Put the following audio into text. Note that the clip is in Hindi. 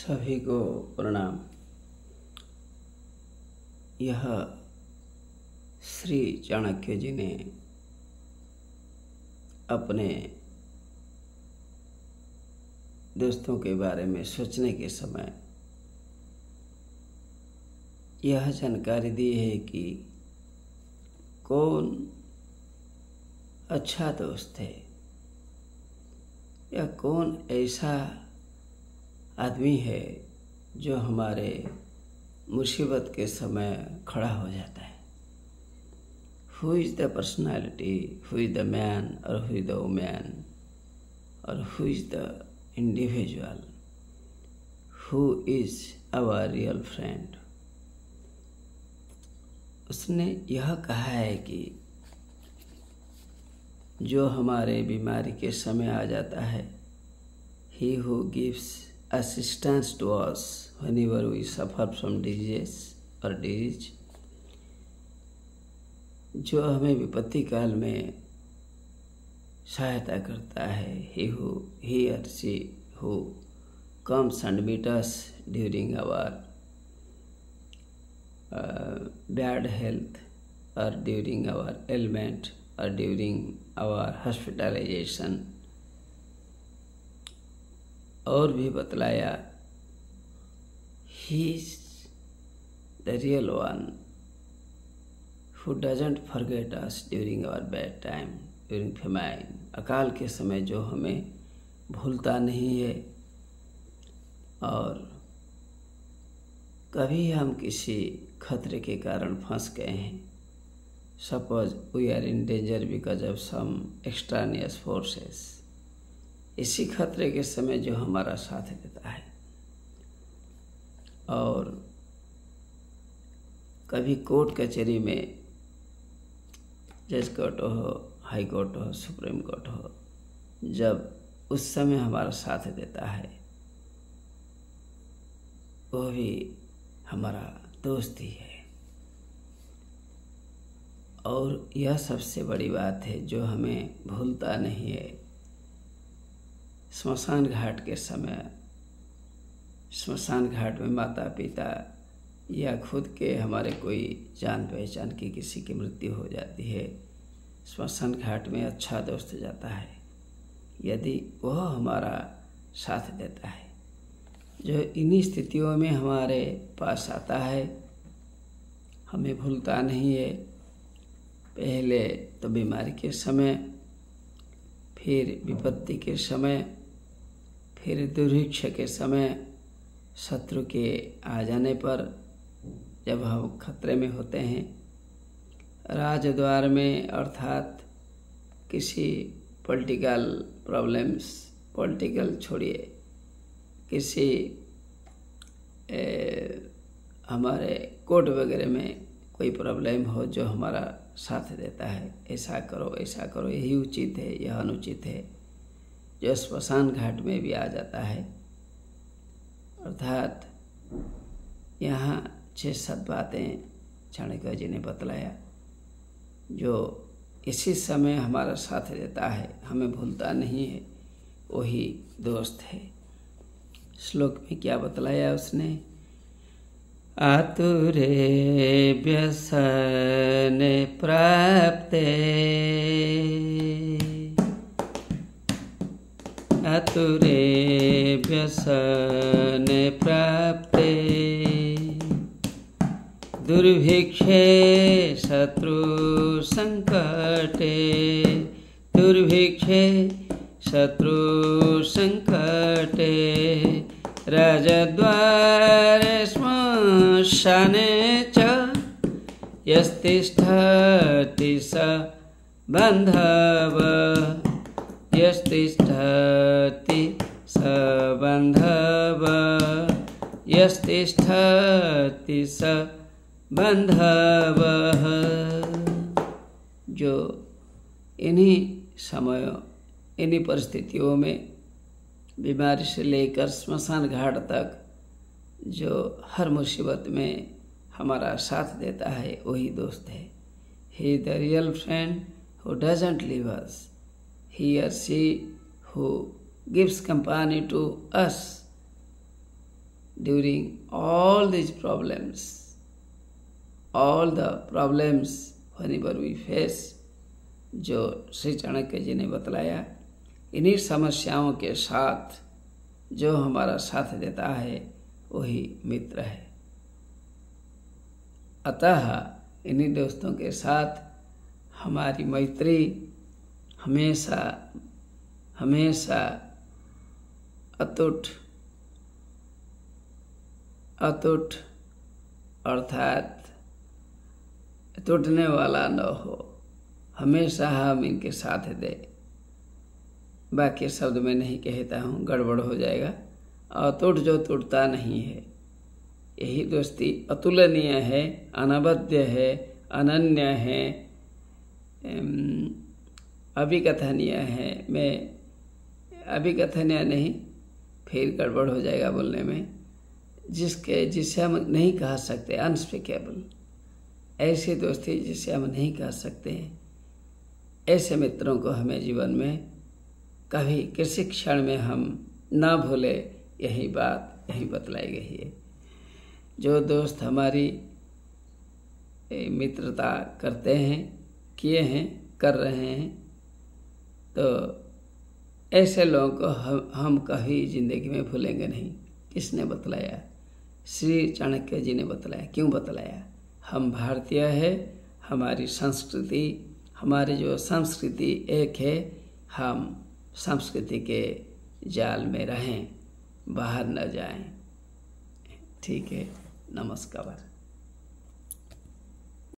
सभी को प्रणाम। यह श्री चाणक्य जी ने अपने दोस्तों के बारे में सोचने के समय यह जानकारी दी है कि कौन अच्छा दोस्त है या कौन ऐसा आदमी है जो हमारे मुसीबत के समय खड़ा हो जाता है। Who is the personality, who is the man और हु इज़ द वुमैन और who is the individual, who is our real friend. उसने यह कहा है कि जो हमारे बीमारी के समय आ जाता है, he who gives assistance to us whenever we suffer from disease or disease, जो हमें विपत्ति काल में सहायता करता है, he or she who comes and meet us during our bad health or during our ailment or during our hospitalization। और भी बतलाया, he is the real one who doesn't forget us during our bad time, during famine। अकाल के समय जो हमें भूलता नहीं है, और कभी हम किसी खतरे के कारण फंस गए हैं, suppose we are in danger because of some extraneous forces, इसी खतरे के समय जो हमारा साथ देता है। और कभी कोर्ट कचहरी में, जज कोर्ट हो, हाई कोर्ट हो, सुप्रीम कोर्ट हो, जब उस समय हमारा साथ देता है, वो भी हमारा दोस्त ही है। और यह सबसे बड़ी बात है जो हमें भूलता नहीं है। स्मशान घाट के समय, स्मशान घाट में माता पिता या खुद के हमारे कोई जान पहचान की किसी की मृत्यु हो जाती है, स्मशान घाट में अच्छा दोस्त जाता है यदि वह हमारा साथ देता है, जो इन्हीं स्थितियों में हमारे पास आता है, हमें भूलता नहीं है। पहले तो बीमारी के समय, फिर विपत्ति के समय, फिर दुर्भिक्ष के समय, शत्रु के आ जाने पर जब हम खतरे में होते हैं, राजद्वार में अर्थात किसी पॉलिटिकल प्रॉब्लम्स, पॉलिटिकल छोड़िए, किसी हमारे कोर्ट वगैरह में कोई प्रॉब्लम हो जो हमारा साथ देता है, ऐसा करो ऐसा करो, यही उचित है, यह अनुचित है, जो स्मशान घाट में भी आ जाता है। अर्थात यहाँ 6-7 बातें चाणक्य जी ने बतलाया जो इसी समय हमारा साथ देता है, हमें भूलता नहीं है, वही दोस्त है। श्लोक में क्या बतलाया उसने? आतुरे व्यसने प्राप्ते, आतुरे व्यसने प्राप्ते, दुर्भिक्षे शत्रु संकटे, दुर्भिक्षे शत्रु संकटे, राजद्वारे श्मशाने च यस्तिष्ठति स बान्धवः, यस्तिष्ठति स बान्धवः, यस्तिष्ठति स बान्धवः। जो इन्हीं समयों, इन्हीं परिस्थितियों में, बीमारी से लेकर स्मशान घाट तक, जो हर मुसीबत में हमारा साथ देता है, वही दोस्त है। He is the real friend who doesn't leave us, he or she who gives company to us during all these problems, all the problems whenever we face, जो श्री चाणक्य जी ने बतलाया, इन्हीं समस्याओं के साथ जो हमारा साथ देता है वही मित्र है। अतः इन्हीं दोस्तों के साथ हमारी मैत्री हमेशा हमेशा अटूट अर्थात टूटने वाला न हो, हमेशा हम इनके साथ दे। बाकी शब्द में नहीं कहता हूँ, गड़बड़ हो जाएगा। अटूट जो टूटता नहीं है, यही दोस्ती अतुलनीय है, अनवद्य है, अनन्य है, अभिकथनीय है। मैं अभिकथनीय नहीं, फिर गड़बड़ हो जाएगा बोलने में, जिसे हम नहीं कह सकते, अनस्पीकेबल। ऐसी दोस्ती जिसे हम नहीं कह सकते, ऐसे मित्रों को हमें जीवन में कभी किसी क्षण में हम ना भूले, यही बात यही बतलाई गई है। जो दोस्त हमारी मित्रता करते हैं, किए हैं, कर रहे हैं, तो ऐसे लोगों को हम कभी जिंदगी में भूलेंगे नहीं। किसने बतलाया? श्री चाणक्य जी ने बतलाया। क्यों बतलाया? हम भारतीय है, हमारी संस्कृति, हमारी जो संस्कृति एक है, हम संस्कृति के जाल में रहें, बाहर न जाएं। ठीक है, नमस्कार।